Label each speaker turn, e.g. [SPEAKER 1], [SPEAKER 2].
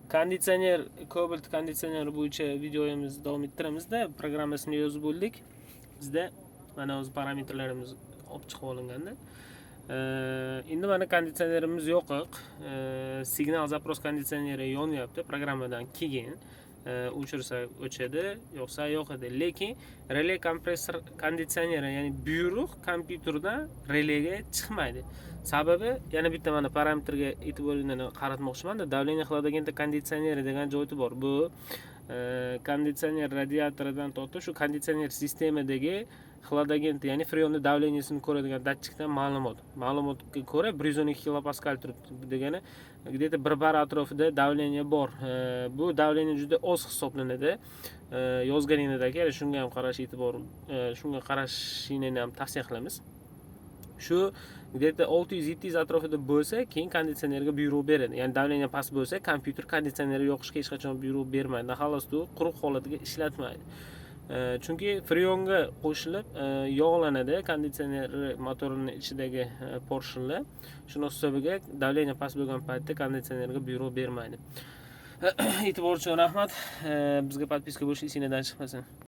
[SPEAKER 1] Konditsioner, Cobalt konditsioneri bo'yicha videomizni davom ettiramizda, programmasini yozib bo'ldik. Bizda mana o'z parametrlarimiz olib chiqib olinganda. Endi mana konditsionerimiz yo'q. Signal zapros konditsioneri yonyapti programmadan keyin. O'chirsak o'chadi, yo'qsa yo'q edi. Lekin relay kompressor konditsioneri, ya'ni buyruq kompyuterdan relayga chiqmaydi. Sababi yana bitta mana parametrga e'tiboringizni qaratmoqchiman. Давление xlodagenta konditsioneri degan joyi bor. Bu konditsioner radiatoridan tortib shu konditsioner sistemadagi xlodagent, ya'ni freonni давлениясini ko'radigan datchikdan ma'lumotga ko'ra 112 kilopascal turibdi. Degani где-то 1 bar atrofida давление bor. Bu давление juda oz hisoblanadi. Yozganingizda shunga ham qarash shunga qarashingizni ham tavsiya qilamiz. Shu где-то 600-700 atrofida bo'lsa, keyin konditsionerga buyruq beradi. Ya'ni давление past bo'lsa, kompyuter konditsionerni yoqishga hech qachon buyruq bermaydi. Xolos u quruq holatiga ishlatmaydi. Chunki freonga qo'shilib yog'lanadi konditsioner motorining ichidagi porshonlar. Shuning hisobiga давление past bo'lgan paytda konditsionerga buyruq bermaydi. E'tibor uchun rahmat. Bizga podpiska bo'lish esingizdan chiqmasin.